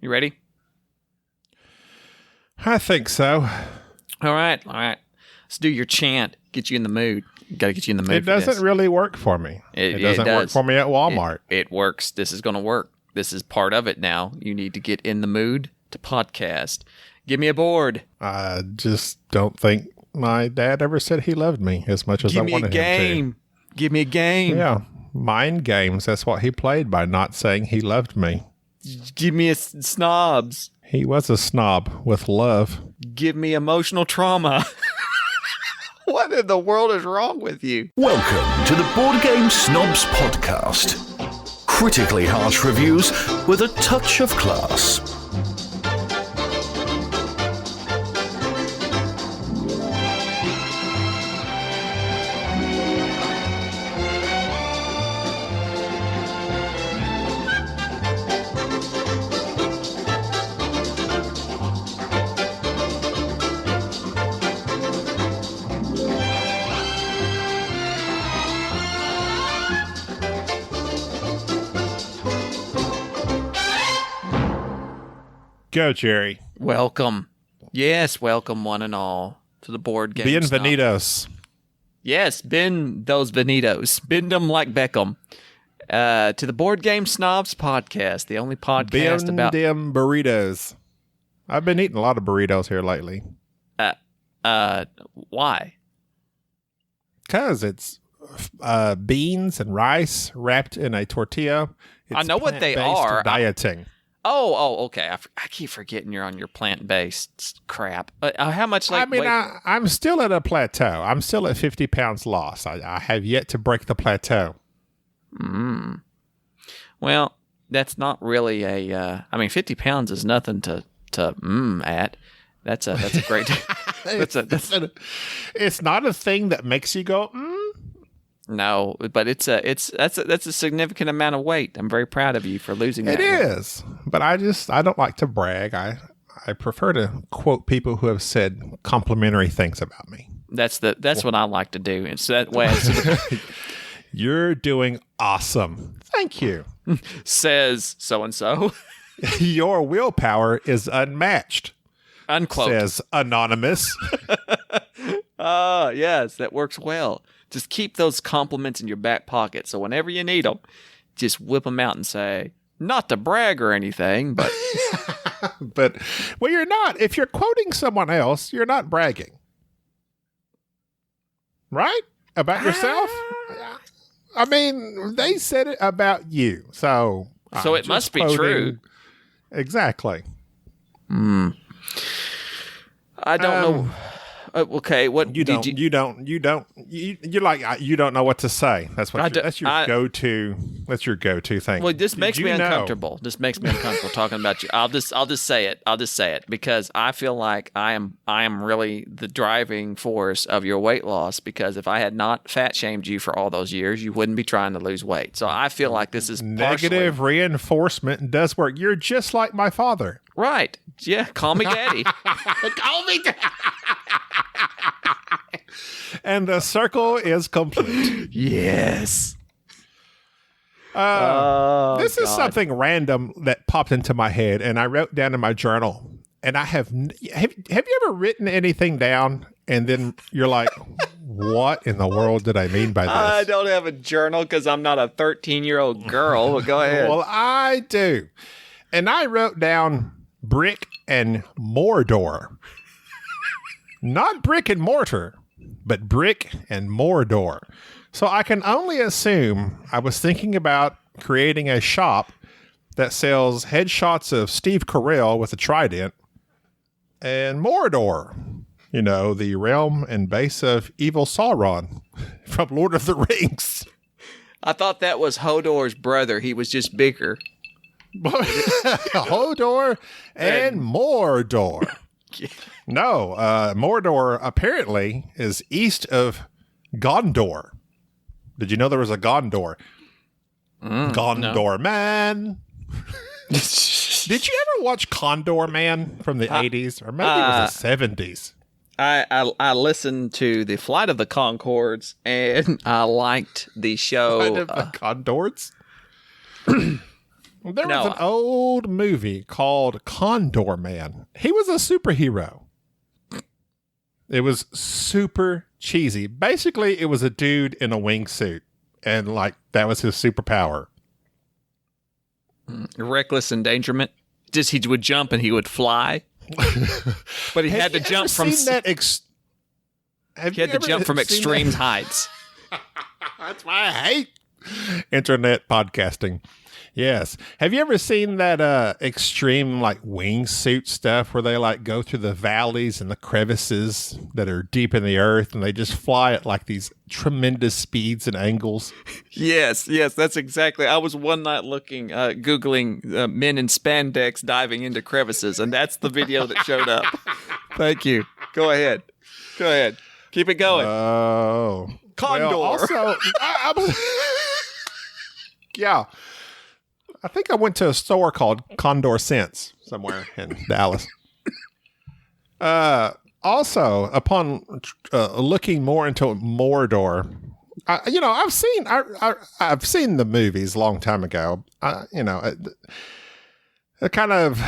You ready? I think so. All right. Let's do your chant. Get you in the mood. Got to get you in the mood. It doesn't really work for me. It doesn't work for me at Walmart. It works. This is going to work. This is part of it now. You need to get in the mood to podcast. Give me a board. I just don't think my dad ever said he loved me as much as I wanted him to. Give me a game. Yeah. Mind games. That's what he played by not saying he loved me. Give me a snobs. He was a snob with love. Give me emotional trauma. What in the world is wrong with you? Welcome to the Board Game Snobs podcast. Critically harsh reviews with a touch of class. Go, Jerry. Welcome. Yes, welcome one and all to the Board Game Bienvenidos. Snobs. Yes, bend those Venitos. Bend them like Beckham. To the Board Game Snobs podcast, the only podcast about... them burritos. I've been eating a lot of burritos here lately. Why? Because it's beans and rice wrapped in a tortilla. It's I know what they are. Dieting. Oh, okay. I keep forgetting you're on your plant-based crap. How much? I'm still at a plateau. I'm still at 50 pounds lost. I have yet to break the plateau. Well, that's not really a. 50 pounds is nothing to at. That's a great. It's not a thing that makes you go. No, but that's a significant amount of weight. I'm very proud of you for losing that. It is, but I don't like to brag. I prefer to quote people who have said complimentary things about me. That's what I like to do. And so that way, you're doing awesome. Thank you. Says so and so. Your willpower is unmatched. Unquote. Says anonymous. Yes, that works well. Just keep those compliments in your back pocket. So whenever you need them, just whip them out and say, not to brag or anything, but. Well, you're not. If you're quoting someone else, you're not bragging. Right? About yourself? I mean, they said it about you. So it must be true. Exactly. I don't know. Okay, what you don't know what to say. That's what that's your go-to. That's your go-to thing. Well, this makes me uncomfortable. This makes me uncomfortable talking about you. I'll just say it. I'll just say it because I feel like I am really the driving force of your weight loss. Because if I had not fat shamed you for all those years, you wouldn't be trying to lose weight. So I feel like this is negative reinforcement does work. You're just like my father. Right? Yeah. Call me daddy. Call me daddy. And the circle is complete. Yes. This is something random that popped into my head, and I wrote down in my journal. And I have you ever written anything down, and then you're like, what in the world did I mean by this? I don't have a journal because I'm not a 13-year-old girl. But go ahead. Well, I do. And I wrote down brick and Mordor. Not brick and mortar, but brick and Mordor. So I can only assume I was thinking about creating a shop that sells headshots of Steve Carell with a trident and Mordor. You know, the realm and base of evil Sauron from Lord of the Rings. I thought that was Hodor's brother. He was just bigger. Hodor and Mordor. No, Mordor apparently is east of Gondor. Did you know there was a Gondor? Gondor Man. Did you ever watch Condor Man from the 80s? Or maybe it was the 70s? I listened to the Flight of the Conchords, and I liked the show. Flight of the Condors? There was an old movie called Condor Man. He was a superhero. It was super cheesy. Basically, it was a dude in a wingsuit, and like that was his superpower. Reckless endangerment. Just he would jump and he would fly, but he had to jump from. He had to jump from extreme heights. That's why I hate internet podcasting. Yes. Have you ever seen that extreme like wingsuit stuff where they like go through the valleys and the crevices that are deep in the earth and they just fly at like these tremendous speeds and angles? Yes, that's exactly. I was one night Googling men in spandex diving into crevices, and that's the video that showed up. Thank you. Go ahead. Keep it going. Oh. Condor. Well, also, yeah. I think I went to a store called Condor Sense somewhere in Dallas. Also, upon looking more into Mordor, I've seen the movies a long time ago. They're kind of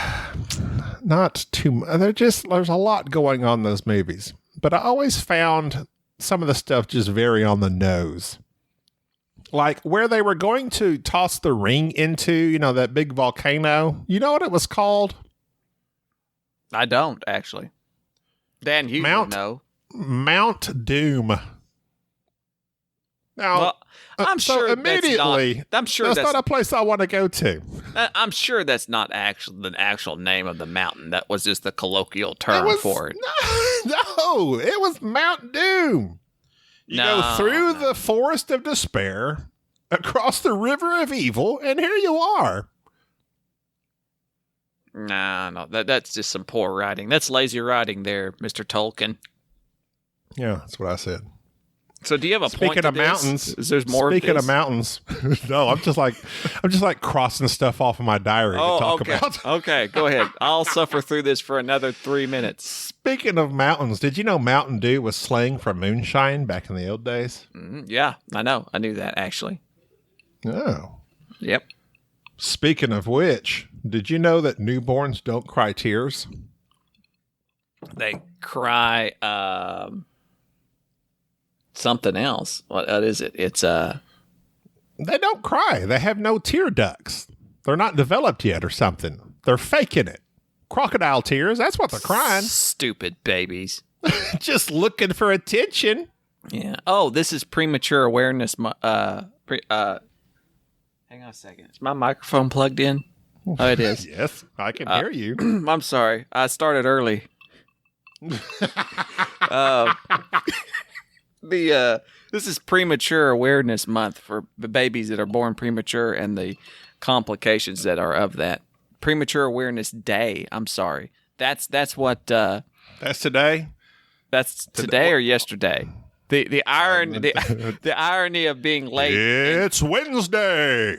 not too. There's a lot going on in those movies, but I always found some of the stuff just very on the nose. Like where they were going to toss the ring into, that big volcano. You know what it was called? I don't, actually. Dan, you know. Mount Doom. Now, well, I'm sure immediately, that's not a place I want to go to. I'm sure that's not the actual name of the mountain. That was just the colloquial term for it. No, it was Mount Doom. You go through the forest of despair, across the river of evil, and here you are. No, that's just some poor writing. That's lazy writing there, Mr. Tolkien. Yeah, that's what I said. So do you have a point to Speaking of this? mountains, is there more speaking of of mountains, no, I'm just like crossing stuff off of my diary to talk about. Okay, go ahead. I'll suffer through this for another 3 minutes. Speaking of mountains, did you know Mountain Dew was slang for moonshine back in the old days? Yeah, I know. I knew that, actually. Oh. Yep. Speaking of which, did you know that newborns don't cry tears? They cry something else. What is it? It's They don't cry. They have no tear ducts. They're not developed yet or something. They're faking it. Crocodile tears, that's what they're crying. Stupid babies. Just looking for attention. Yeah. Oh, this is premature awareness. Hang on a second. Is my microphone plugged in? Oh, it is. Yes, I can hear you. I'm sorry. I started early. This is premature awareness month for the babies that are born premature and the complications that are of that. Premature awareness day. I'm sorry. That's what. That's today. That's today or yesterday. The irony the irony of being late. It's Wednesday.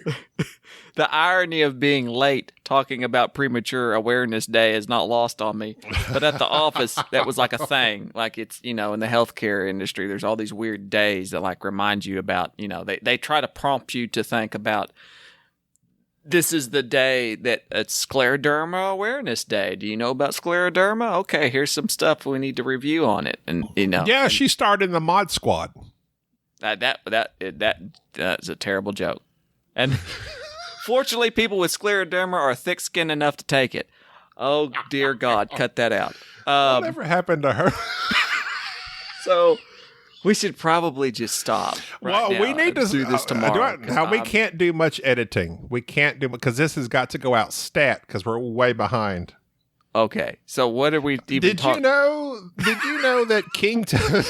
The irony of being late talking about premature awareness day is not lost on me. But at the office, that was like a thing. Like it's, in the healthcare industry, there's all these weird days that like remind you about, they try to prompt you to think about, this is the day that it's Scleroderma Awareness Day. Do you know about scleroderma? Okay, here's some stuff we need to review on it. And Yeah, she starred in the Mod Squad. That is a terrible joke. And fortunately, people with scleroderma are thick-skinned enough to take it. Oh, dear God, cut that out. Whatever happened to her? So we should probably just stop. We need to do this tomorrow. We can't do much editing. We can't do because this has got to go out stat because we're way behind. Okay, so what are we even talking? Did you know that King Tut?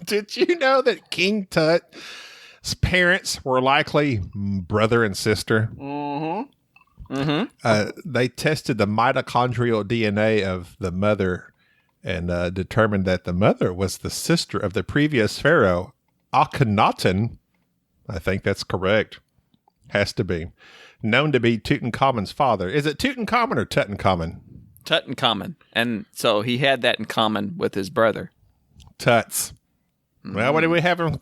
Did you know that King Tut's parents were likely brother and sister? Mm-hmm. Mm-hmm. They tested the mitochondrial DNA of the mother and determined that the mother was the sister of the previous pharaoh, Akhenaten. I think that's correct. Has to be. Known to be Tutankhamun's father. Is it Tutankhamun or Tutankhamun? Tutankhamun. And so he had that in common with his brother. Tuts. Well, what do we have in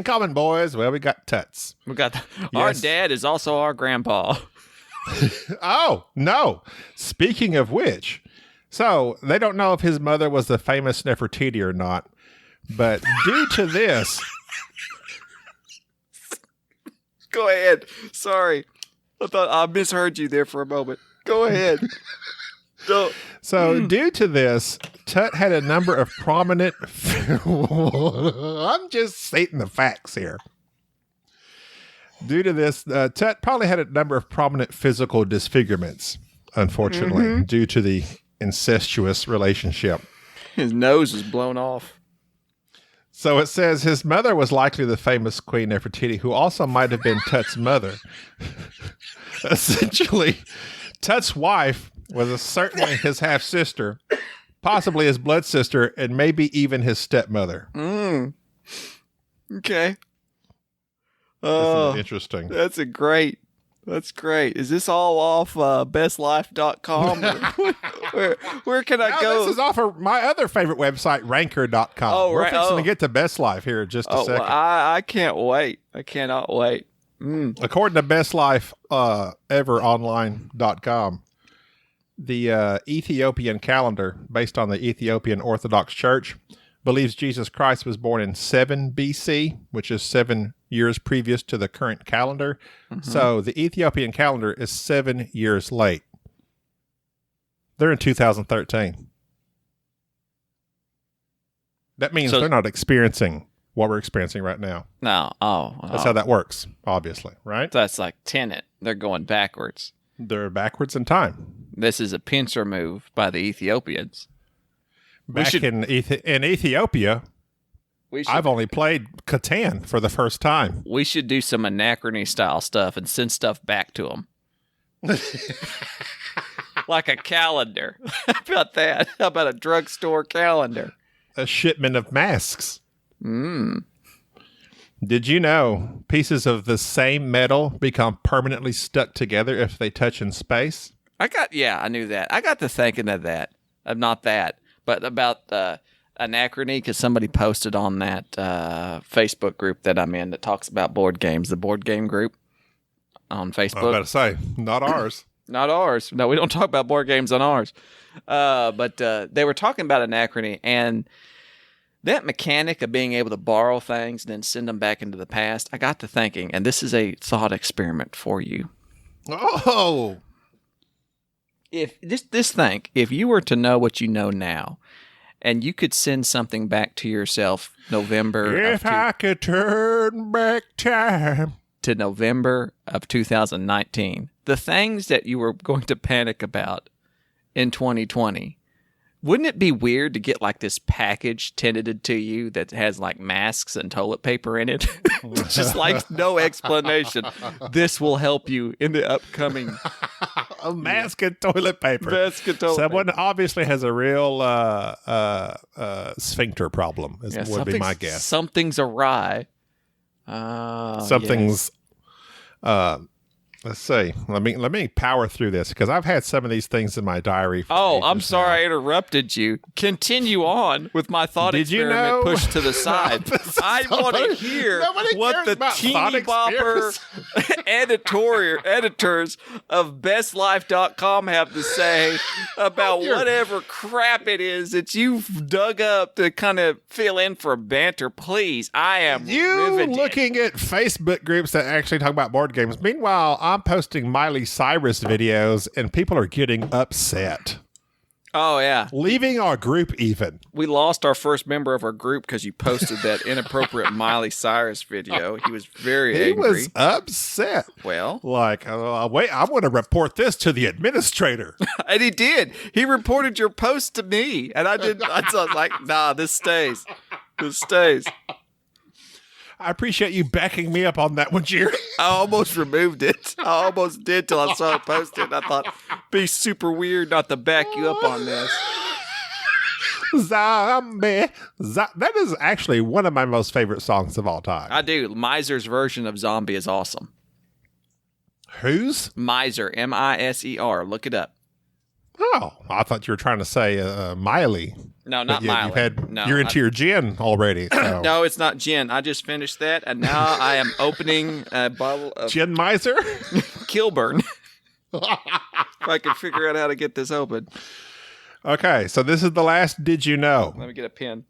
common, boys? Well, we got Tuts. Our dad is also our grandpa. Oh, no. Speaking of which, so they don't know if his mother was the famous Nefertiti or not, but due to this, Go ahead. Sorry. I thought I misheard you there for a moment. Go ahead. So due to this, Tut had a number of prominent. I'm just stating the facts here. Due to this, Tut probably had a number of prominent physical disfigurements, unfortunately, due to the incestuous relationship. His nose is blown off. So it says his mother was likely the famous Queen Nefertiti, who also might have been Tut's mother. Essentially, Tut's wife was certainly his half-sister, possibly his blood sister, and maybe even his stepmother. Okay. This is interesting. That's great. Is this all off bestlife.com? where can I go? This is off of my other favorite website, ranker.com. Oh, We're right. fixing to get to Best Life here in just a second. Well, I can't wait. I cannot wait. According to bestlifeeveronline.com, the Ethiopian calendar, based on the Ethiopian Orthodox Church, believes Jesus Christ was born in 7 BC, which is 7 years previous to the current calendar. So the Ethiopian calendar is 7 years late. They're in 2013. That means they're not experiencing what we're experiencing right now. No. That's how that works, obviously, right? That's like Tenet. They're going backwards. They're backwards in time. This is a pincer move by the Ethiopians. Back in Ethiopia, I've only played Catan for the first time. We should do some Anachrony style stuff and send stuff back to them. Like a calendar. How about that? How about a drugstore calendar? A shipment of masks. Did you know pieces of the same metal become permanently stuck together if they touch in space? I knew that. I got to thinking of that. Not that, but about Anachrony, because somebody posted on that Facebook group that I'm in that talks about board games, the board game group on Facebook. I was about to say, not ours. Not ours. No, we don't talk about board games on ours. But they were talking about Anachrony, and that mechanic of being able to borrow things and then send them back into the past, I got to thinking, and this is a thought experiment for you. Oh! If if you were to know what you know now, and you could send something back to yourself I could turn back time to November of 2019, the things that you were going to panic about in 2020, wouldn't it be weird to get like this package tendered to you that has like masks and toilet paper in it? Just like no explanation. This will help you in the upcoming a mask and toilet paper. Someone obviously has a real sphincter problem, would be my guess. Something's awry. Something's let's see. Let me power through this because I've had some of these things in my diary. I'm sorry I interrupted you. Continue on with my thought experiment pushed to the side. I want to hear what the teeny bopper editors of bestlife.com have to say about whatever crap it is that you've dug up to kind of fill in for banter. Please, I am riveted. Looking at Facebook groups that actually talk about board games. Meanwhile, I'm posting Miley Cyrus videos and people are getting upset. Oh, yeah. Leaving our group even. We lost our first member of our group because you posted that inappropriate Miley Cyrus video. He was very angry. He was upset. Well. Like, wait, I'm going to report this to the administrator. And he did. He reported your post to me. And I was like, nah, this stays. This stays. I appreciate you backing me up on that one, Jerry. I almost removed it. I almost did till I saw it posted. I thought, be super weird not to back you up on this. Zombie. That is actually one of my most favorite songs of all time. I do. Miser's version of Zombie is awesome. Whose? Miser. Miser. Look it up. Oh, I thought you were trying to say Miley. No, not Miley. You're into your gin already. So. No, it's not gin. I just finished that, and now I am opening a bottle of Gin Miser? Kilburn. If I can figure out how to get this open. Okay, so this is the last Did You Know Let me get a pen.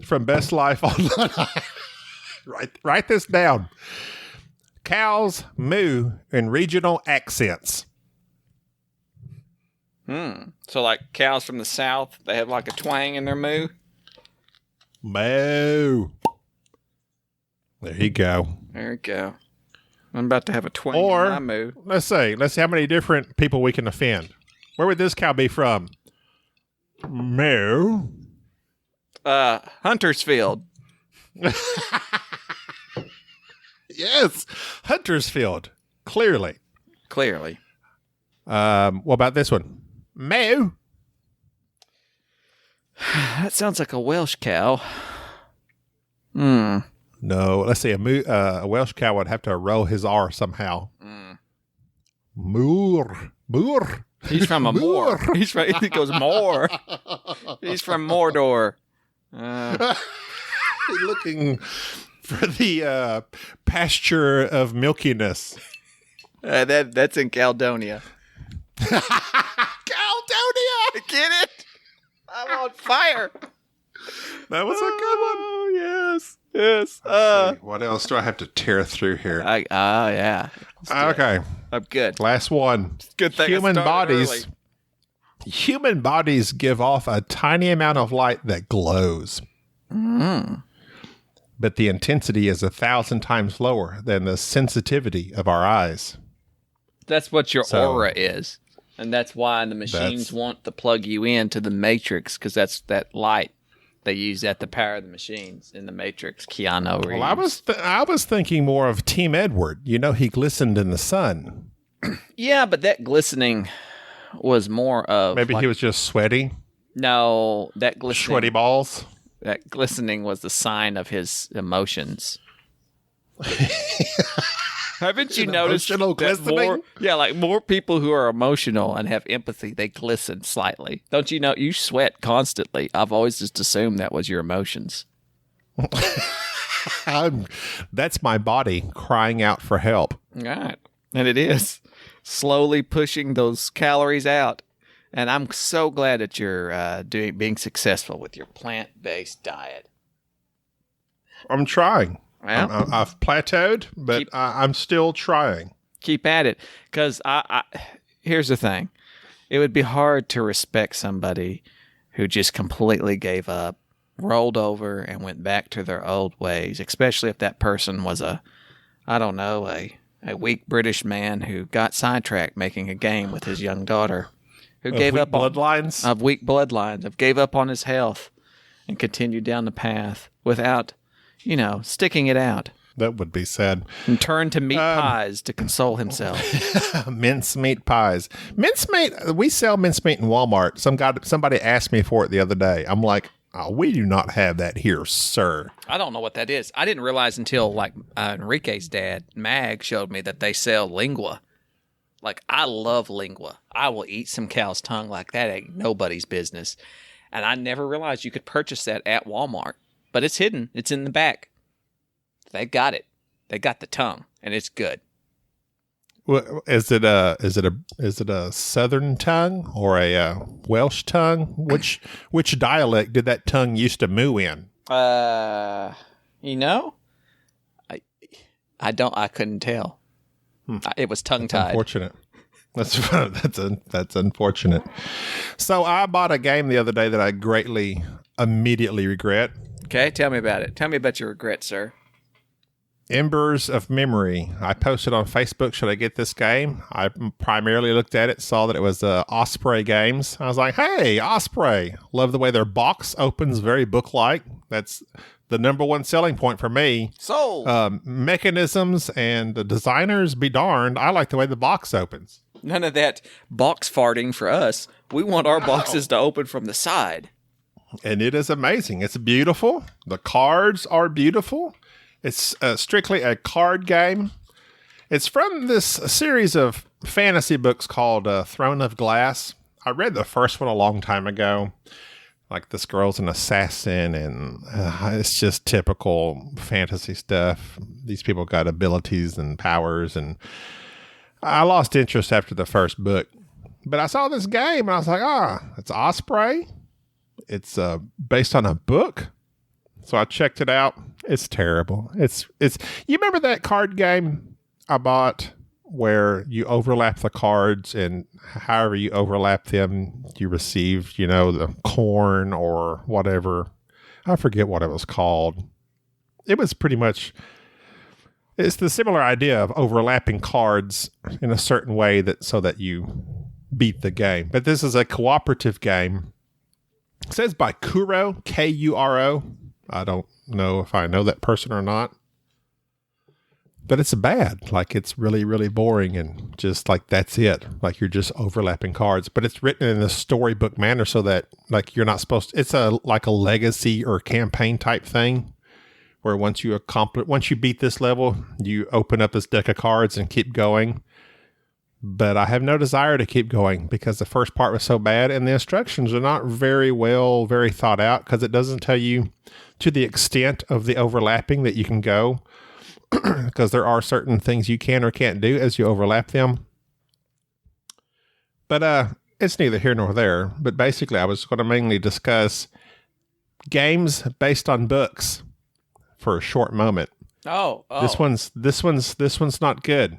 from Best Life Online. Write this down. Cows moo in regional accents. So like cows from the south, they have like a twang in their moo. Moo. There you go. There you go. I'm about to have a twang Or, in my moo. let's see how many different people we can offend. Where would this cow be from? Moo. Huntersfield. Yes. Huntersfield. Clearly. What about this one? Moo. That sounds like a Welsh cow. No, let's see. A Welsh cow would have to roll his R somehow. Moor. He's from a moor. He goes moor. He's from Mordor. Looking for the pasture of milkiness. That's in Caledonia. Caledonia! Get it? I'm on fire. That was a good one. Yes. Let's see. What else do I have to tear through here? Yeah. Okay. I'm good. Last one. Good thing Human I started bodies. early. Human bodies give off a tiny amount of light that glows. But the intensity is 1,000 times lower than the sensitivity of our eyes. That's what your aura is. And that's why the machines want to plug you into the Matrix, because that's that light they use that to power the machines in the Matrix. Keanu Reeves. Well, I was thinking more of Team Edward. You know, he glistened in the sun. Yeah, but that glistening was more of Maybe he was just sweaty. No, that glistening. Sweaty balls. That glistening was the sign of his emotions. Haven't you noticed emotional glistening? More people who are emotional and have empathy, they glisten slightly. Don't you know? You sweat constantly. I've always just assumed that was your emotions. That's my body crying out for help. All right. And it is slowly pushing those calories out. And I'm so glad that you're being successful with your plant-based diet. I'm trying. Well, I've plateaued, but I'm still trying. Keep at it. Because here's the thing. It would be hard to respect somebody who just completely gave up, rolled over, and went back to their old ways, especially if that person was a weak British man who got sidetracked making a game with his young daughter, who gave up bloodlines of weak bloodlines, of gave up on his health and continued down the path without, sticking it out. That would be sad. And turned to meat pies to console himself. Mincemeat pies. Mincemeat. We sell mincemeat in Walmart. Somebody asked me for it the other day. I'm like, we do not have that here, sir. I don't know what that is. I didn't realize until Enrique's dad, Mag, showed me that they sell lingua. I love lingua. I will eat some cow's tongue like that. Ain't nobody's business. And I never realized you could purchase that at Walmart. But it's hidden. It's in the back. They got it. They got the tongue, and it's good. Well, is it a Southern tongue or a Welsh tongue? Which dialect did that tongue used to moo in? I couldn't tell. It was tongue tied. Unfortunate. That's unfortunate. So I bought a game the other day that I immediately regret. Okay, tell me about it. Tell me about your regret, sir. Embers of Memory. I posted on Facebook, should I get this game? I primarily looked at it, saw that it was Osprey Games. I was like, hey, Osprey. Love the way their box opens, very book-like. That's the number one selling point for me. Sold. Mechanisms and the designers, be darned. I like the way the box opens. None of that box farting for us. We want our boxes to open from the side. And it is amazing. It's beautiful. The cards are beautiful. It's strictly a card game. It's from this series of fantasy books called Throne of Glass. I read the first one a long time ago. Like, this girl's an assassin, and it's just typical fantasy stuff. These people got abilities and powers, and I lost interest after the first book. But I saw this game, and I was like, it's Osprey. It's based on a book. So I checked it out. It's terrible. It's. You remember that card game I bought where you overlap the cards, and however you overlap them, you receive, the corn or whatever. I forget what it was called. It was pretty much, it's the similar idea of overlapping cards in a certain way so that you beat the game. But this is a cooperative game. It says by Kuro, Kuro. I don't know if I know that person or not. But it's bad. Like, it's really, really boring, and just like, that's it. Like, you're just overlapping cards. But it's written in a storybook manner so that, like, you're not supposed to, it's like a legacy or campaign type thing, where once you beat this level, you open up this deck of cards and keep going. But I have no desire to keep going because the first part was so bad, and the instructions are not very thought out, because it doesn't tell you to the extent of the overlapping that you can go. Because there are certain things you can or can't do as you overlap them. But it's neither here nor there. But basically, I was going to mainly discuss games based on books for a short moment. Oh. This one's not good.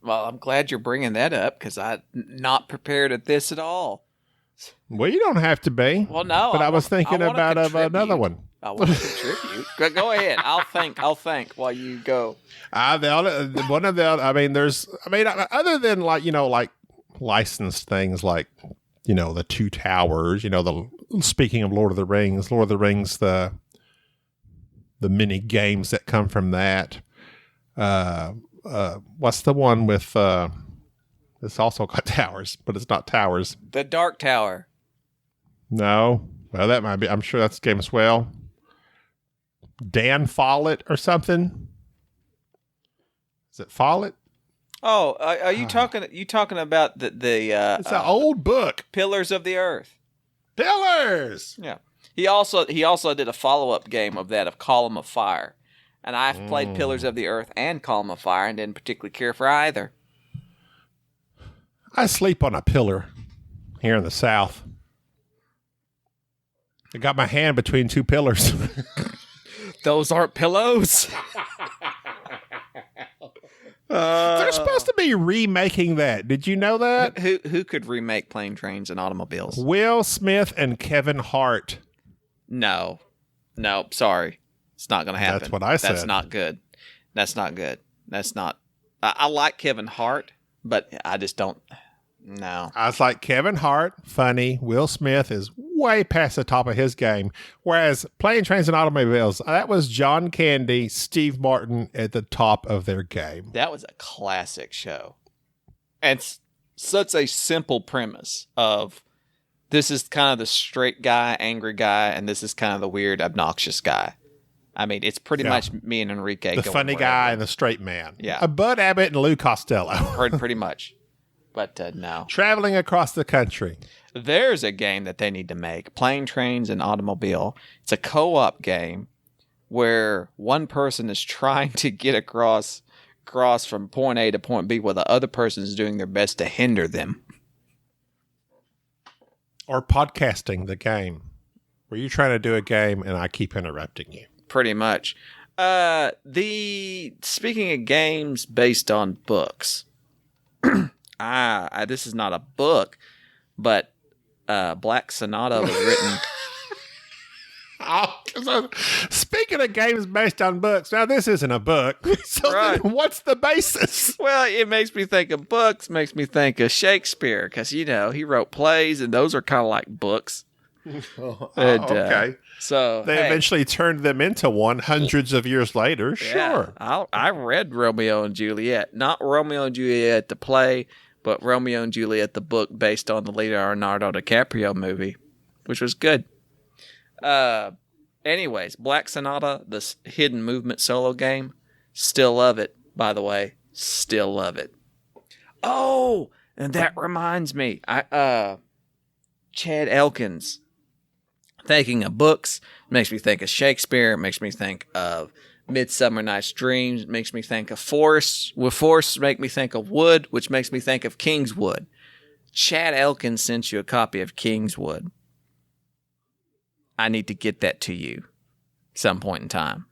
Well, I'm glad you're bringing that up, because I'm not prepared at this at all. Well, you don't have to be. Well, no. But I was thinking about another one. I want to contribute. Go ahead. I'll think while you go. Other than like licensed things like, the Two Towers, speaking of Lord of the Rings, the mini games that come from that. What's the one with, it's also got towers, but it's not towers. The Dark Tower. No. Well, that might be, I'm sure that's a game as well. Dan Follett or something? Is it Follett? Oh, are you talking about the it's an old book. Pillars of the Earth. Pillars. Yeah. He also did a follow-up game of that, of Column of Fire. And I've played Pillars of the Earth and Column of Fire and didn't particularly care for either. I sleep on a pillar here in the South. I got my hand between two pillars. Those aren't pillows. They're supposed to be remaking that. Did you know that? Who could remake Plane, Trains, and Automobiles? Will Smith and Kevin Hart. No, sorry. It's not going to happen. That's what I said. That's not good. I like Kevin Hart, but I just don't. No. I was like, Kevin Hart, funny. Will Smith is way past the top of his game. Whereas Plane, Trains, and Automobiles, that was John Candy, Steve Martin at the top of their game. That was a classic show. And it's such a simple premise of this is kind of the straight guy, angry guy, and this is kind of the weird, obnoxious guy. I mean, it's pretty much me and Enrique. The funny guy and the straight man. Yeah. Bud Abbott and Lou Costello. Pretty much. But no. Traveling across the country. There's a game that they need to make. Plane, Trains, and Automobile. It's a co-op game where one person is trying to get across from point A to point B while the other person is doing their best to hinder them. Or podcasting the game. Where you're trying to do a game and I keep interrupting you. Pretty much. Speaking of games based on books. This is not a book, but Black Sonata was written. Speaking of games based on books, now this isn't a book. So right. Then what's the basis? Well, it makes me think of books, makes me think of Shakespeare, because, he wrote plays, and those are kind of like books. Okay. So they eventually turned them into one hundreds of years later. Sure. I read Romeo and Juliet. Not Romeo and Juliet the play, but Romeo and Juliet the book based on the Leonardo DiCaprio movie, which was good. Anyways, Black Sonata, this hidden movement solo game, still love it, by the way. Still love it. Oh, and that reminds me. Chad Elkins. Thinking of books makes me think of Shakespeare. It makes me think of Midsummer Night's Dreams makes me think of forests. With forests make me think of wood, which makes me think of Kingswood. Chad Elkins sent you a copy of Kingswood. I need to get that to you some point in time.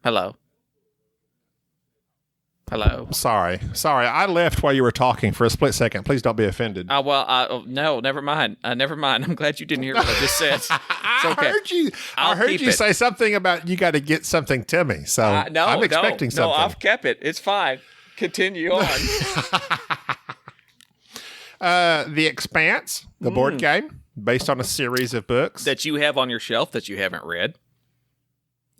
Hello. Sorry. I left while you were talking for a split second. Please don't be offended. No, never mind. Never mind. I'm glad you didn't hear what I just said. It's okay. I heard you say something about you got to get something to me. So I'm expecting something. No, I've kept it. It's fine. Continue on. The Expanse, the board game, based on a series of books that you have on your shelf that you haven't read.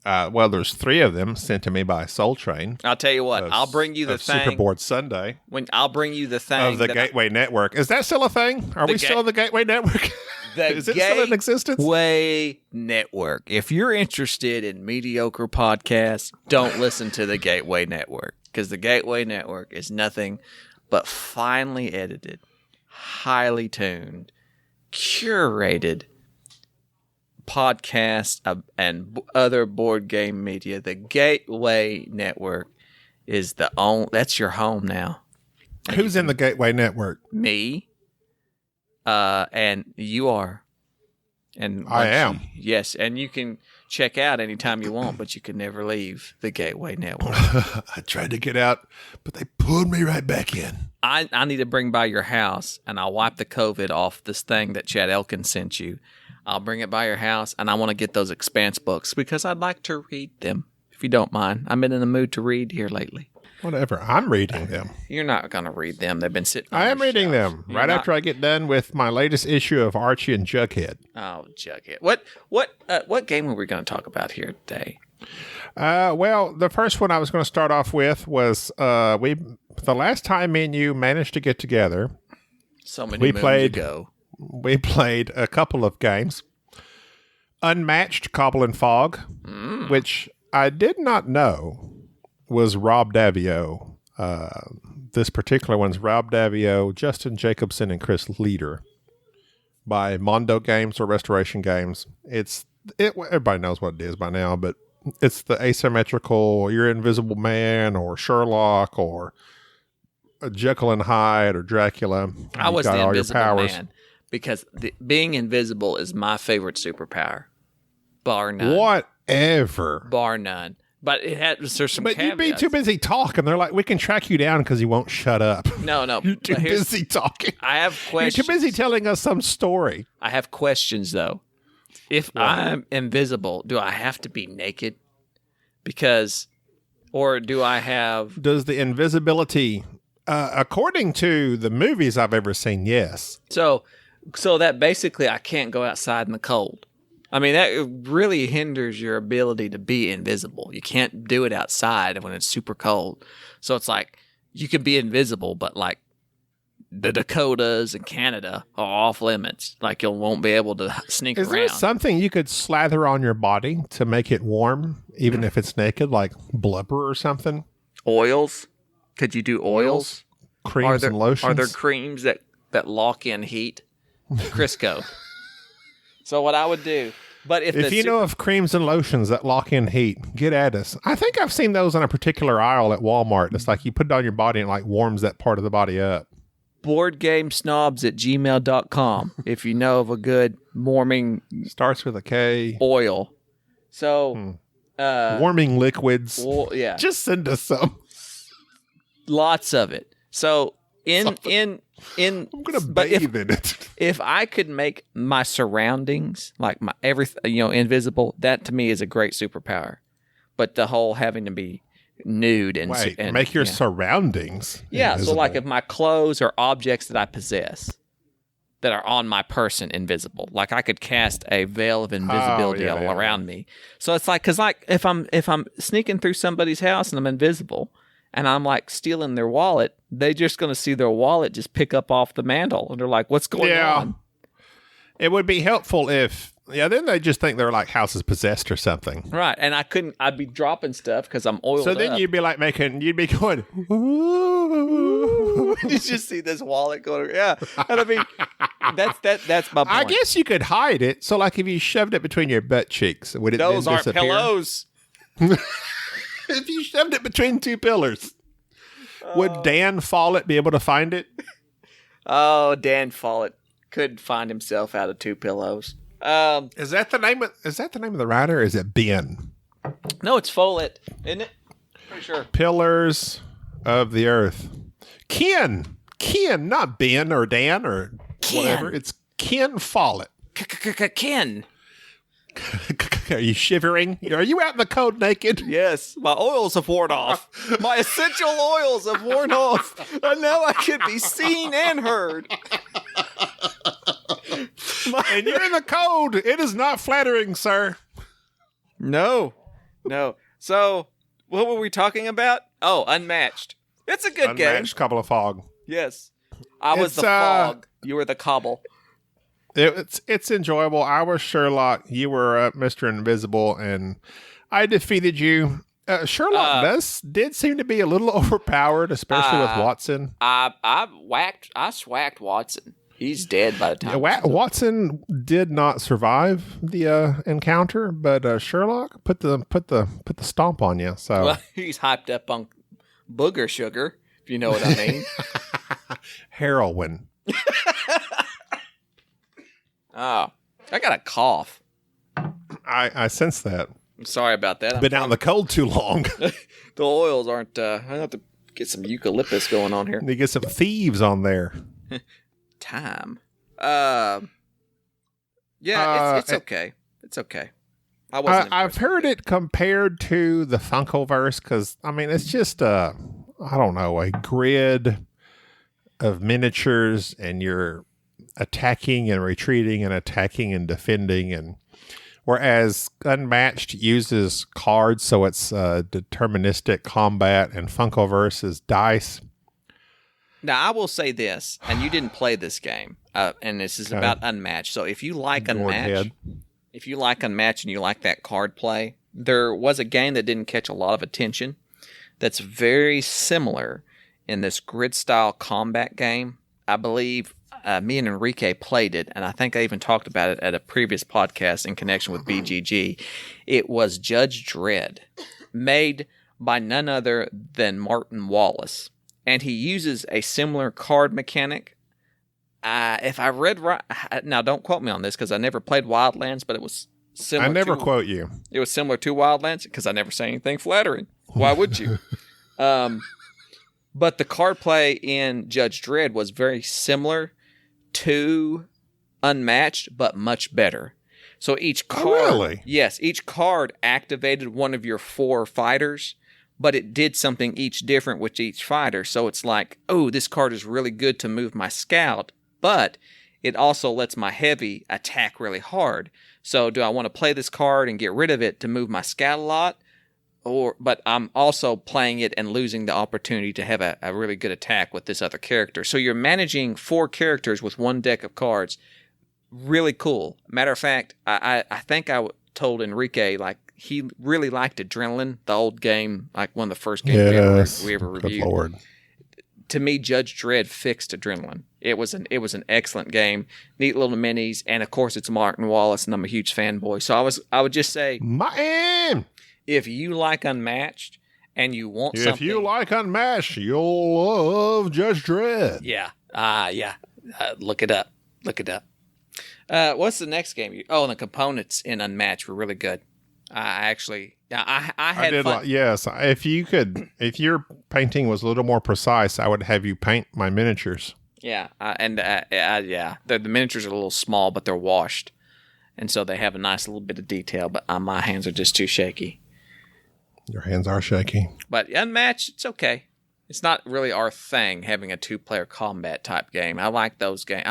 Well, there's 3 of them sent to me by Soul Train. I'll tell you what. I'll bring you the thing. Superboard Sunday. I'll bring you the thing of the Gateway Network. Is that still a thing? Are we still in the Gateway Network? Is it still in existence? Gateway Network. If you're interested in mediocre podcasts, don't listen to the Gateway Network, because the Gateway Network is nothing but finely edited, highly tuned, curated podcasts and other board game media. The Gateway Network is that's your home now. Who's in the Gateway Network? Me. And you are. And I am. Yes, and you can check out anytime you want, but you can never leave the Gateway Network. I tried to get out, but they pulled me right back in. I need to bring by your house, and I'll wipe the COVID off this thing that Chad Elkins sent you. I'll bring it by your house, and I want to get those Expanse books because I'd like to read them, if you don't mind. I've been in the mood to read here lately. Whatever. I'm reading them. You're not going to read them. They've been sitting on I am your reading shelf. them right after I get done with my latest issue of Archie and Jughead. Oh, Jughead. What game are we going to talk about here today? Well, the first one I was going to start off with was the last time me and you managed to get together. So many moons ago. We played a couple of games. Unmatched Cobble and Fog, which I did not know was Rob Davio. This particular one's Rob Davio, Justin Jacobson, and Chris Leader by Mondo Games or Restoration Games. Everybody knows what it is by now, but it's the asymmetrical, you're Invisible Man or Sherlock or Jekyll and Hyde or Dracula. I was the Invisible Man because being invisible is my favorite superpower, bar none. Whatever. Bar none. But there's some But caveats. you'd be too busy talking. They're like, we can track you down because you won't shut up. No. You're too busy talking. I have questions. You're too busy telling us some story. I have questions, though. If I'm invisible, do I have to be naked? Or do I have... Does the invisibility... according to the movies I've ever seen, yes. So that basically I can't go outside in the cold. I mean, that really hinders your ability to be invisible. You can't do it outside when it's super cold. So it's like you can be invisible, but like the Dakotas and Canada are off limits. Like you won't be able to sneak around. Is there something you could slather on your body to make it warm, even if it's naked, like blubber or something? Oils? Could you do oils? Creams and lotions? Are there creams that lock in heat? Crisco. So what I would do, but if you know of creams and lotions that lock in heat, get at us. I think I've seen those on a particular aisle at Walmart. It's like you put it on your body and it like warms that part of the body up. boardgamesnobs@gmail.com if you know of a good warming starts with a K oil. So warming liquids. Well, yeah. Just send us some. Lots of it. So I'm gonna bathe in it. If I could make my surroundings like my everything, invisible, that to me is a great superpower. But the whole having to be nude and make your surroundings. Yeah. invisible. So like if my clothes or objects that I possess that are on my person invisible, like I could cast a veil of invisibility all around me. So it's like because like if I'm sneaking through somebody's house and I'm invisible. And I'm like stealing their wallet, they're just going to see their wallet just pick up off the mantle. And they're like, what's going on? It would be helpful if Yeah, then they just think they're like houses possessed or something. Right. And I'd be dropping stuff because I'm oiled So then up. you'd be going, ooh. You just see this wallet going, yeah. And I mean, that's my point. I guess you could hide it. So like if you shoved it between your butt cheeks, would it Those then aren't disappear? pillows. If you shoved it between two pillars, would Dan Follett be able to find it? Oh, Dan Follett couldn't find himself out of two pillows. Is that the name of the writer? Or is it Ben? No, it's Follett, isn't it? Pretty sure. Pillars of the Earth. Ken, not Ben or Dan or whatever. It's Ken Follett. Ken. Are you shivering? Are you out in the cold naked? Yes, my oils have worn off. My essential oils have worn off. And now I can be seen and heard. And you're in the cold. It is not flattering, sir. No. So, what were we talking about? Oh, Unmatched. It's a good game. Unmatched Cobble and Fog. Yes. I was the fog. You were the cobble. It's enjoyable. I was Sherlock. You were Mr. Invisible, and I defeated you. Sherlock did seem to be a little overpowered, especially with Watson. I swacked Watson. He's dead by the time. Watson did not survive the encounter, but Sherlock put the stomp on you. So well, he's hyped up on booger sugar, if you know what I mean. Heroin. Oh, I got a cough. I sense that. I'm sorry about that. Been out in the cold too long. The oils aren't. I have to get some eucalyptus going on here. You get some thieves on there. Time. Yeah, it's okay. It's okay. I've heard it compared to the Funkoverse because I mean it's just I don't know, a grid of miniatures, and you're attacking and retreating and attacking and defending, and whereas Unmatched uses cards, so it's deterministic combat, and Funkoverse is dice. Now I will say this, and you didn't play this game, and this is about Unmatched. So if you like Unmatched, and you like that card play, there was a game that didn't catch a lot of attention that's very similar in this grid style combat game. I believe me and Enrique played it, and I think I even talked about it at a previous podcast in connection with BGG. It was Judge Dredd, made by none other than Martin Wallace, and he uses a similar card mechanic. If I read right, now don't quote me on this because I never played Wildlands, but it was similar. I never quote you. It was similar to Wildlands because I never say anything flattering. Why would you? But the card play in Judge Dredd was very similar to Unmatched, but much better. So each card, yes, each card activated one of your 4 fighters, but it did something each different with each fighter. So it's like, oh, this card is really good to move my scout, but it also lets my heavy attack really hard. So do I want to play this card and get rid of it to move my scout a lot? But I'm also playing it and losing the opportunity to have a really good attack with this other character. So you're managing 4 characters with 1 deck of cards. Really cool. Matter of fact, I think I told Enrique, like, he really liked Adrenaline, the old game, like one of the first games we ever reviewed. Good Lord. To me, Judge Dredd fixed Adrenaline. It was an excellent game, neat little minis, and of course it's Martin Wallace, and I'm a huge fanboy. So I would just say, Martin! If you like Unmatched and you want something... If you like Unmatched, you'll love Judge Dredd. Yeah. Look it up. What's the next game? The components in Unmatched were really good. I had fun. Yes. If your painting was a little more precise, I would have you paint my miniatures. Yeah. The miniatures are a little small, but they're washed. And so they have a nice little bit of detail, but my hands are just too shaky. Your hands are shaky. But Unmatched, it's okay. It's not really our thing, having a 2-player combat type game. I like those games.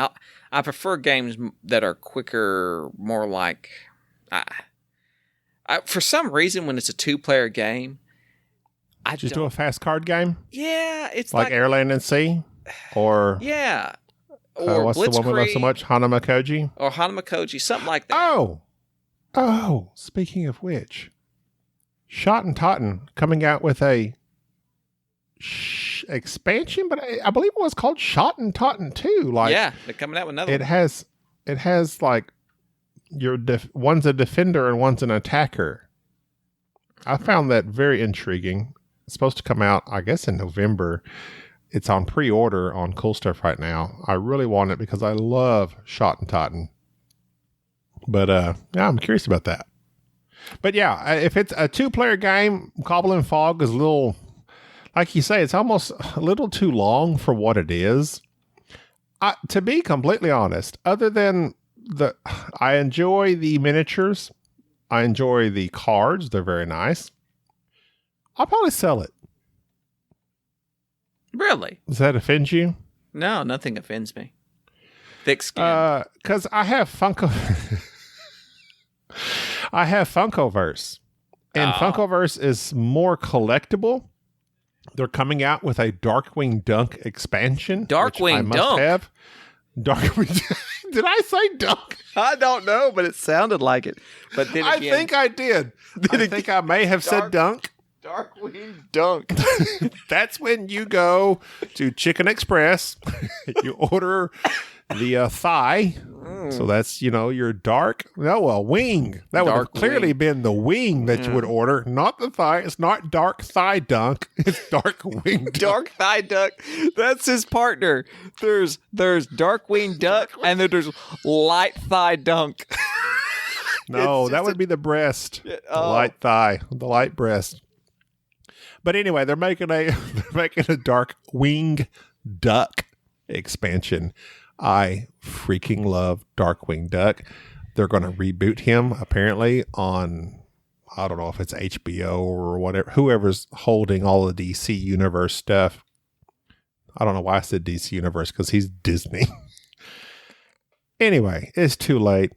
I prefer games that are quicker, more like... for some reason, when it's a 2-player game, do a fast card game? Yeah, it's like Airland and Sea? Or... Yeah. or what's the one we love so Blitzkrieg, much? Hanamakoji? or Hanamakoji, something like that. Oh, speaking of which, Shot and Totten coming out with a expansion, but I believe it was called Shot and Totten too. Like, yeah, they're coming out with another it one. has like one's a defender and one's an attacker. I found that very intriguing. It's supposed to come out, I guess, in November. It's on pre-order on Cool Stuff right now. I really want it because I love Shot and Totten. But yeah, I'm curious about that. But yeah, if it's a 2-player game, Cobble and Fog is a little, like you say, it's almost a little too long for what it is. To be completely honest, other than I enjoy the miniatures, I enjoy the cards, they're very nice. I'll probably sell it. Really? Does that offend you? No, nothing offends me. Thick skin. Because I have Funko. I have Funkoverse. And Funkoverse is more collectible. They're coming out with a Darkwing Dunk expansion. Darkwing Dunk? Have. Darkwing Did I say dunk? I don't know, but it sounded like it. But then I again, think I did. I think I may have said dunk. Darkwing Dunk. That's when you go to Chicken Express. You order the thigh. So that's, your wing. That would have clearly been the wing that you would order, not the thigh. It's not dark thigh dunk. It's dark wing dunk. Dark thigh duck. That's his partner. There's Darkwing Duck, and then there's light thigh dunk. No, that would be the breast. The light thigh, the light breast. But anyway, they're making a dark wing duck expansion. I freaking love Darkwing Duck. They're going to reboot him apparently on, I don't know if it's HBO or whatever, whoever's holding all the DC Universe stuff. I don't know why I said DC Universe because he's Disney. Anyway, it's too late.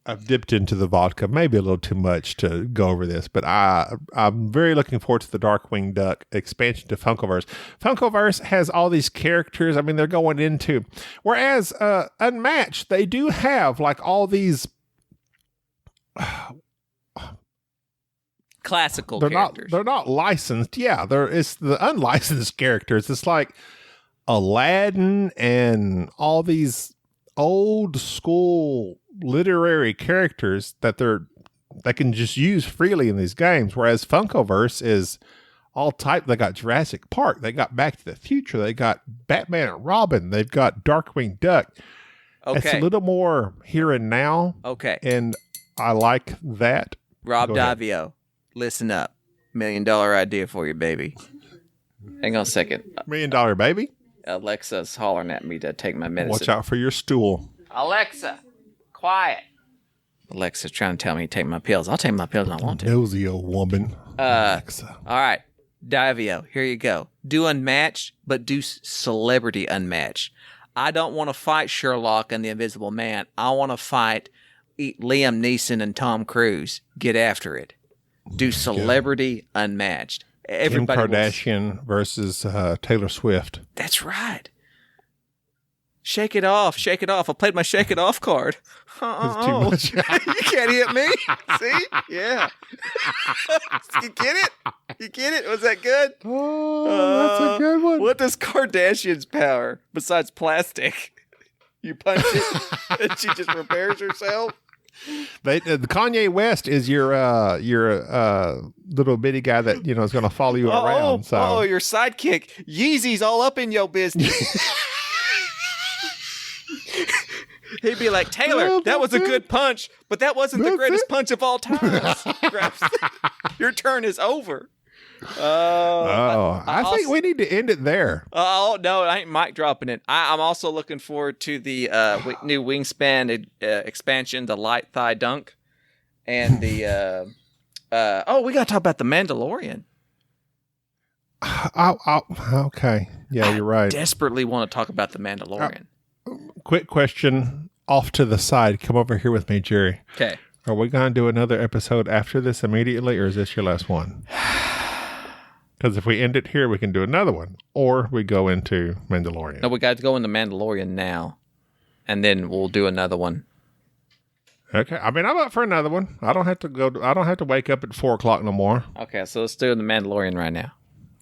I've dipped into the vodka, maybe a little too much to go over this, but I'm very looking forward to the Darkwing Duck expansion to Funkoverse. Funkoverse has all these characters. I mean, they're going into, whereas Unmatched, they do have like all these classical characters. They're not licensed. Yeah, it's the unlicensed characters. It's like Aladdin and all these old school literary characters that they can just use freely in these games, whereas Funkoverse is all type. They got Jurassic Park, they got Back to the Future, they got Batman and Robin, they've got Darkwing Duck. Okay, it's a little more here and now. Okay, and I like that. Rob Davio, listen up. $1 million idea for you, baby. Hang on a second. $1 million baby. Alexa's hollering at me to take my medicine. Watch out for your stool. Alexa, quiet. Alexa's trying to tell me to take my pills. I'll take my pills when I want to. Nosy old woman. Alexa. All right. Davio, here you go. Do Unmatched, but do Celebrity Unmatched. I don't want to fight Sherlock and the Invisible Man. I want to fight Liam Neeson and Tom Cruise. Get after it. Do Celebrity Unmatched. Everybody Kim Kardashian versus Taylor Swift. That's right. Shake it off. Shake it off. I played my shake it off card. Oh, it's too much. You can't hit me. See? Yeah. You get it? You get it? Was that good? Oh, that's a good one. What does Kardashian's power besides plastic? You punch it and she just repairs herself? The Kanye West is your little bitty guy that is going to follow you around. So your sidekick. Yeezy's all up in your business. He'd be like, Taylor, that was a good punch, but that wasn't the greatest punch of all time. Your turn is over. I think we need to end it there. Oh, no, I ain't mic dropping it. I'm also looking forward to the new Wingspan expansion, the Light Thigh Dunk, and the... we got to talk about the Mandalorian. Okay. Yeah, you're right. I desperately want to talk about the Mandalorian. Quick question off to the side. Come over here with me, Jerry. Okay. Are we going to do another episode after this immediately, or is this your last one? Because if we end it here, we can do another one, or we go into Mandalorian. No, we got to go into Mandalorian now. and then we'll do another one. Okay. I mean, I'm up for another one. I don't have to wake up at 4:00 no more. Okay, so let's do the Mandalorian right now.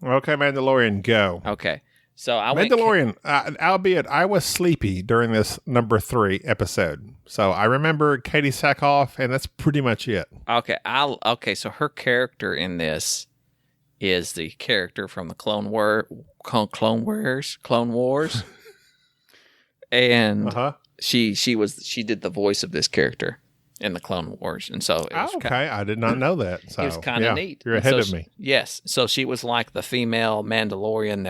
Okay, Mandalorian, go. Okay, so I Mandalorian, albeit I was sleepy during this number 3 episode. So I remember Katie Sackhoff, and that's pretty much it. Okay, so her character in this is the character from the Clone Wars, and she did the voice of this character in the Clone Wars, and so it was I did not know that. So it was kind of neat. You're ahead of me. Yes, so she was like the female Mandalorian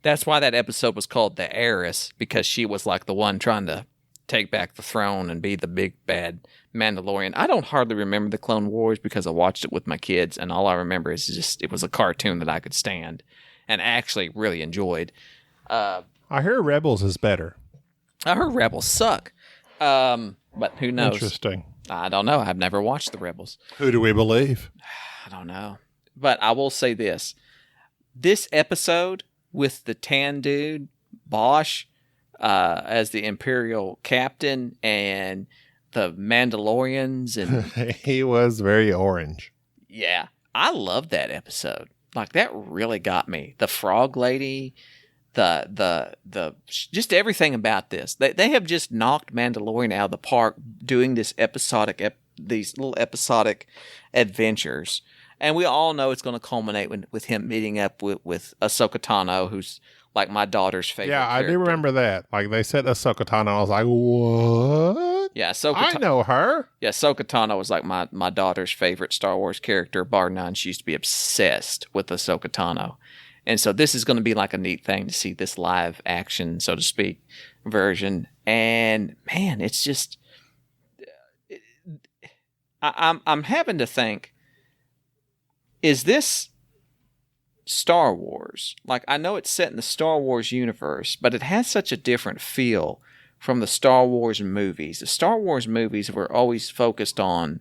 that's why that episode was called The Heiress, because she was like the one trying to take back the throne and be the big bad Mandalorian. I don't hardly remember the Clone Wars because I watched it with my kids, and all I remember is just it was a cartoon that I could stand and actually really enjoyed. I hear Rebels is better. I heard Rebels suck, but who knows? Interesting. I don't know. I've never watched the Rebels. Who do we believe? I don't know. But I will say this. This episode with the tan dude, Bosch, as the Imperial captain, and the Mandalorians, and he was very orange. Yeah, I loved that episode. Like, that really got me. The frog lady, the just everything about this. They have just knocked Mandalorian out of the park doing these little episodic adventures. And we all know it's going to culminate with him meeting up with Ahsoka Tano, who's like my daughter's favorite character. I do remember that. Like, they said Ahsoka Tano, I was like, what? Yeah, I know her. Yeah, Ahsoka Tano was like my daughter's favorite Star Wars character, bar none. She used to be obsessed with Ahsoka Tano. And so this is going to be like a neat thing to see this live action, so to speak, version. And man, it's just, I'm having to think, is this Star Wars? Like, I know it's set in the Star Wars universe, but it has such a different feel from the Star Wars movies. The Star Wars movies were always focused on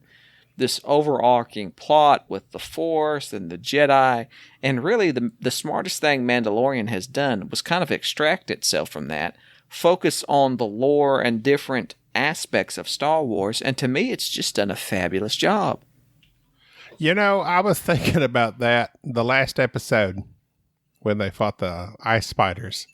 this overarching plot with the Force and the Jedi, and really the smartest thing Mandalorian has done was kind of extract itself from that, focus on the lore and different aspects of Star Wars, and to me it's just done a fabulous job. You know, I was thinking about that the last episode when they fought the ice spiders.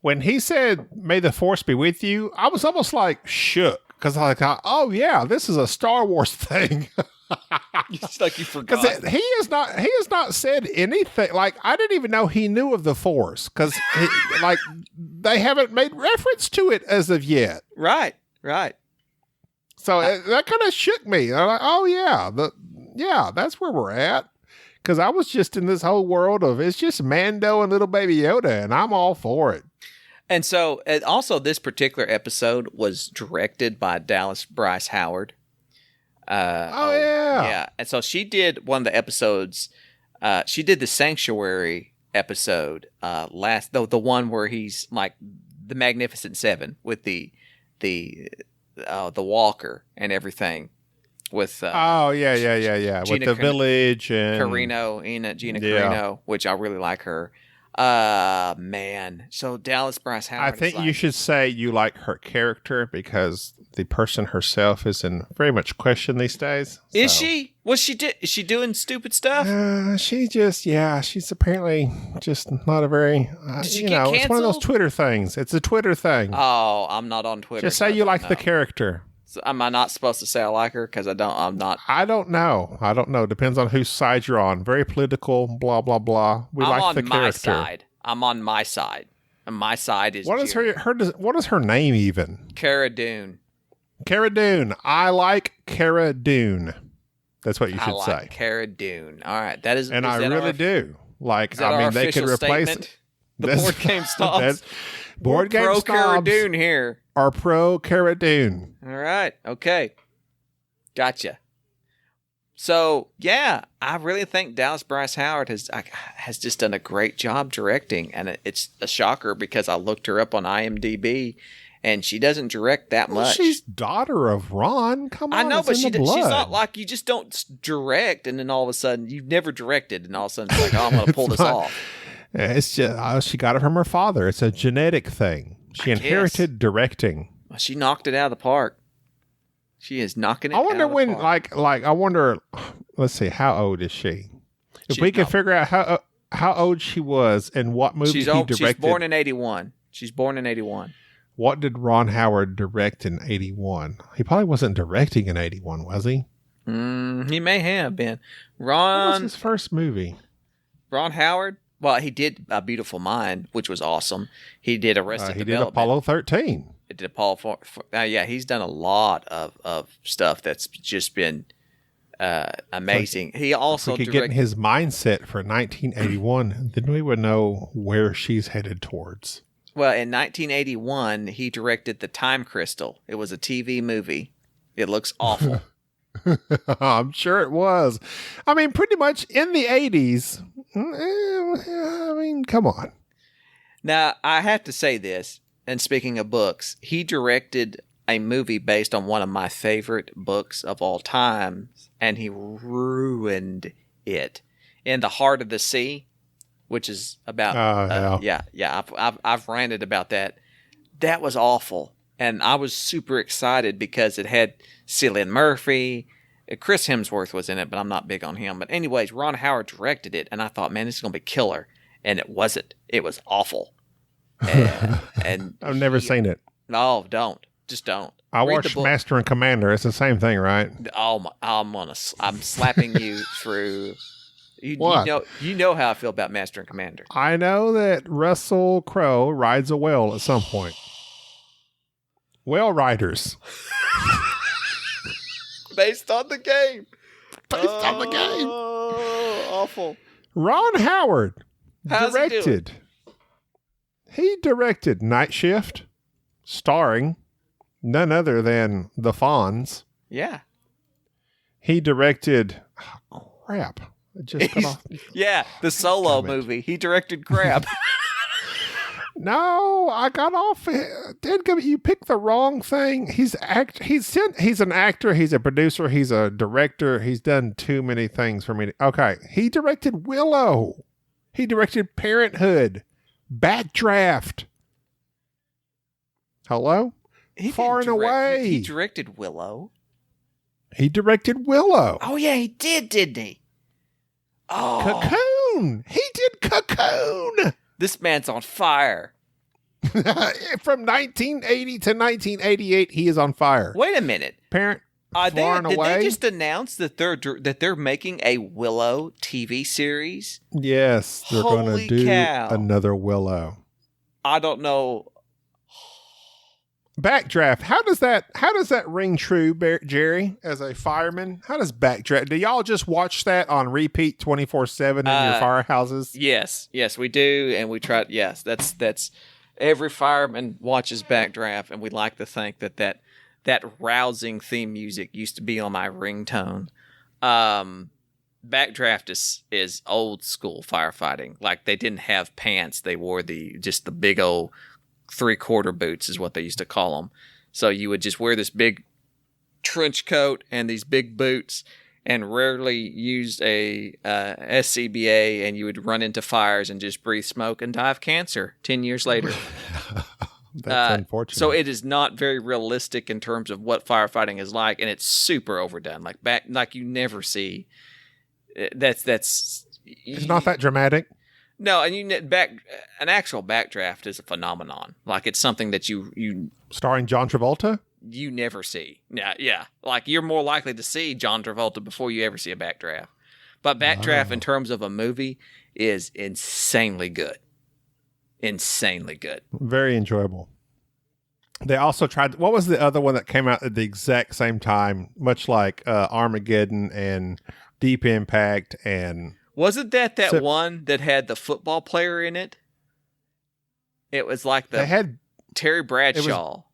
When he said, "May the Force be with you," I was almost like shook. Because I thought, oh yeah, this is a Star Wars thing. It's like you forgot. Because he has not said anything. Like, I didn't even know he knew of the Force. Because like, they haven't made reference to it as of yet. Right. So that kind of shook me. I'm like, oh yeah, that's where we're at. Because I was just in this whole world of it's just Mando and little baby Yoda, and I'm all for it. And so, also, this particular episode was directed by Dallas Bryce Howard. Yeah. And so she did one of the episodes. She did the Sanctuary episode the one where he's like the Magnificent Seven with the Walker and everything. With with the village and Gina Carino, which I really like her. Man. So Dallas Bryce Howard. I think you should say you like her character because the person herself is in very much question these days. Is she? Is she doing stupid stuff? She's apparently just not a very, Did she get canceled? It's one of those Twitter things. It's a Twitter thing. Oh, I'm not on Twitter. Just say you like the character. So am I not supposed to say I like her? Because I'm not. I don't know. Depends on whose side you're on. Very political, blah, blah, blah. I'm like the character. I'm on my side. And my side is what is what is her name even? Cara Dune. Cara Dune. I like Cara Dune. That's what you should say. Cara Dune. All right. That is. And is I that really our, do. Like, is that I mean, our they could replace statement? The board game snobs. Board game snobs. Pro Cara Dune here. Are pro Cara Dune. All right. Okay. Gotcha. So, yeah, I really think Dallas Bryce Howard has just done a great job directing. And it's a shocker because I looked her up on IMDb and she doesn't direct that much. She's daughter of Ron. Come on. I know, but she's blood. not like you just don't direct and then all of a sudden you've never directed and all of a sudden it's like, oh, I'm going to pull this off. It's just she got it from her father. It's a genetic thing. She inherited directing. She knocked it out of the park. She is knocking it. I wonder out of the when, park. I wonder. Let's see, how old is she? If we can figure out how old she was and what movie he directed. She's born in 81. What did Ron Howard direct in 81? He probably wasn't directing in 81, was he? He may have been. What was his first movie? Ron Howard? Well, he did A Beautiful Mind, which was awesome. He did Arrested Development. He did Apollo 13. It did Apollo. Yeah, he's done a lot of stuff that's just been amazing. He also if we could get in his mindset for 1981, then we would know where she's headed towards. Well, in 1981, he directed The Time Crystal. It was a TV movie. It looks awful. I'm sure it was. I mean, pretty much in the 80s. I mean, come on. Now, I have to say this, and speaking of books, he directed a movie based on one of my favorite books of all time, and he ruined it. In The Heart of the Sea, which is about I've ranted about that. That was awful, and I was super excited because it had Cillian Murphy. Chris Hemsworth was in it, but I'm not big on him. But anyways, Ron Howard directed it, and I thought, man, this is gonna be killer, and it wasn't. It was awful. And I've never seen it. No, don't. Just don't. I watched Master and Commander. It's the same thing, right? Oh, I'm slapping you through. You know how I feel about Master and Commander. I know that Russell Crowe rides a whale at some point. Whale riders. Based on the game. Awful. Ron Howard directed. He directed Night Shift, starring none other than the Fonz. Yeah. He directed. Oh, crap. It just got off. Yeah, the Solo movie. He directed Crab. No, I got off. You picked the wrong thing. He's an actor. He's a producer. He's a director. He's done too many things for me. Okay, he directed Willow. He directed Parenthood, Backdraft. Hello, Far and Away. He directed Willow. He directed Willow. Oh yeah, he did, didn't he? Oh, Cocoon. He did Cocoon. This man's on fire. From 1980 to 1988, he is on fire. Wait a minute. Far and Away. Did they just announce that they're making a Willow TV series? Yes, they're going to do another Willow. I don't know. Backdraft. How does that ring true, Jerry, as a fireman? How does Backdraft? Do y'all just watch that on repeat 24/7 in your firehouses? Yes, we do, and we try. Yes, that's every fireman watches Backdraft, and we like to think that rousing theme music used to be on my ringtone. Backdraft is old school firefighting. Like, they didn't have pants; they wore just the big old 3/4 boots is what they used to call them. So you would just wear this big trench coat and these big boots, and rarely use a SCBA, and you would run into fires and just breathe smoke and die of cancer 10 years later. That's unfortunate. So it is not very realistic in terms of what firefighting is like, and it's super overdone. Like you never see. It's not that dramatic. No, and an actual backdraft is a phenomenon. Like, it's something that you starring John Travolta, you never see. Yeah. Like, you're more likely to see John Travolta before you ever see a backdraft. But backdraft, in terms of a movie, is insanely good. Insanely good. Very enjoyable. They also tried. What was the other one that came out at the exact same time, much like Armageddon and Deep Impact and. Wasn't that one that had the football player in it? It was like they had Terry Bradshaw.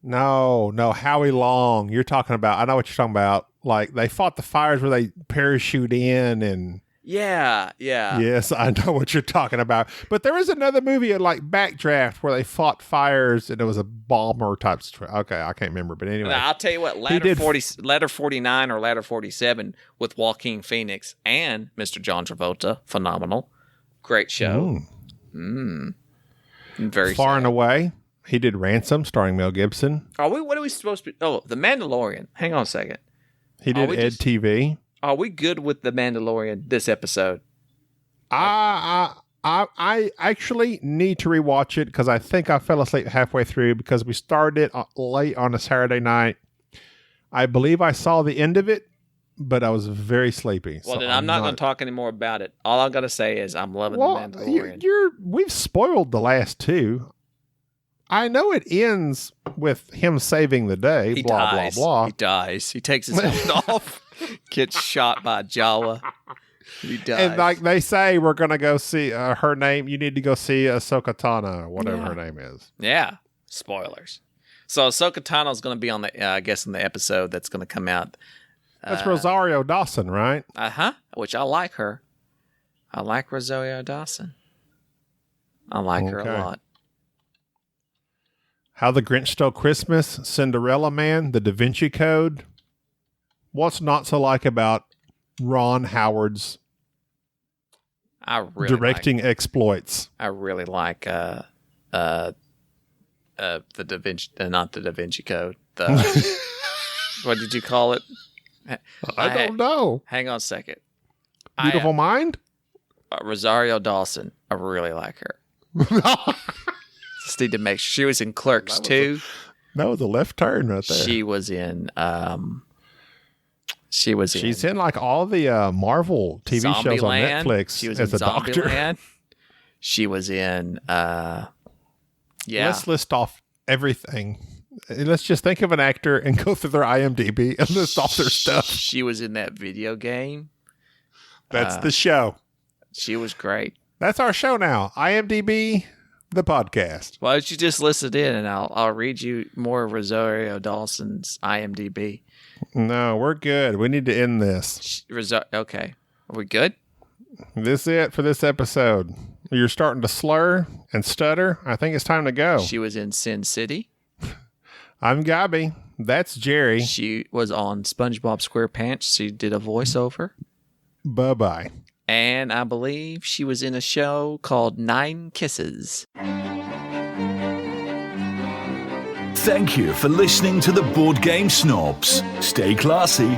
No, Howie Long. You're talking about. I know what you're talking about. Like, they fought the fires where they parachute in and. Yeah. Yes, I know what you're talking about. But there is another movie like Backdraft where they fought fires and it was a bomber type. Okay, I can't remember, but anyway. I'll tell you what. Ladder 49 or Ladder 47 with Joaquin Phoenix and Mr. John Travolta, phenomenal, great show. Very Far sad. and Away. He did Ransom, starring Mel Gibson. What are we supposed to be? Oh, The Mandalorian. Hang on a second. He did we Ed just- TV. Are we good with The Mandalorian this episode? I actually need to rewatch it because I think I fell asleep halfway through because we started it late on a Saturday night. I believe I saw the end of it, but I was very sleepy. Well, so then I'm not going to talk anymore about it. All I'm going to say is I'm loving The Mandalorian. We've spoiled the last two. I know it ends with him saving the day. He blah dies. blah blah. He dies. He takes his helmet off. Gets shot by Jawa. He dies. And like they say, we're gonna go see her name. You need to go see Ahsoka Tano, or whatever her name is. Yeah. Spoilers. So Ahsoka Tano's going to be on the, I guess, in the episode that's going to come out. That's Rosario Dawson, right? Which I like her. I like Rosario Dawson. I like her a lot. How the Grinch Stole Christmas, Cinderella Man, The Da Vinci Code. What's not to like about Ron Howard's directing exploits? I really like the Da Vinci, not the Da Vinci Code. The what did you call it? I don't know. Hang on a second. Beautiful Mind? Rosario Dawson. I really like her. Just need to make sure. She was in Clerks too. That was a left turn right there. She was in. She's in like all the Marvel TV shows on Netflix. She was as in a doctor. Zombieland. She was in. Let's list off everything. Let's just think of an actor and go through their IMDb and list off their stuff. She was in that video game. That's the show. She was great. That's our show now. IMDb, the podcast. Why don't you just listen in and I'll read you more of Rosario Dawson's IMDb. No, we're good. We need to end this. Okay. Are we good? This is it for this episode. You're starting to slur and stutter. I think it's time to go. She was in Sin City. I'm Gaby. That's Jerry. She was on SpongeBob SquarePants. She did a voiceover. Bye-bye. And I believe she was in a show called 9 Kisses. Thank you for listening to the Board Game Snobs. Stay classy.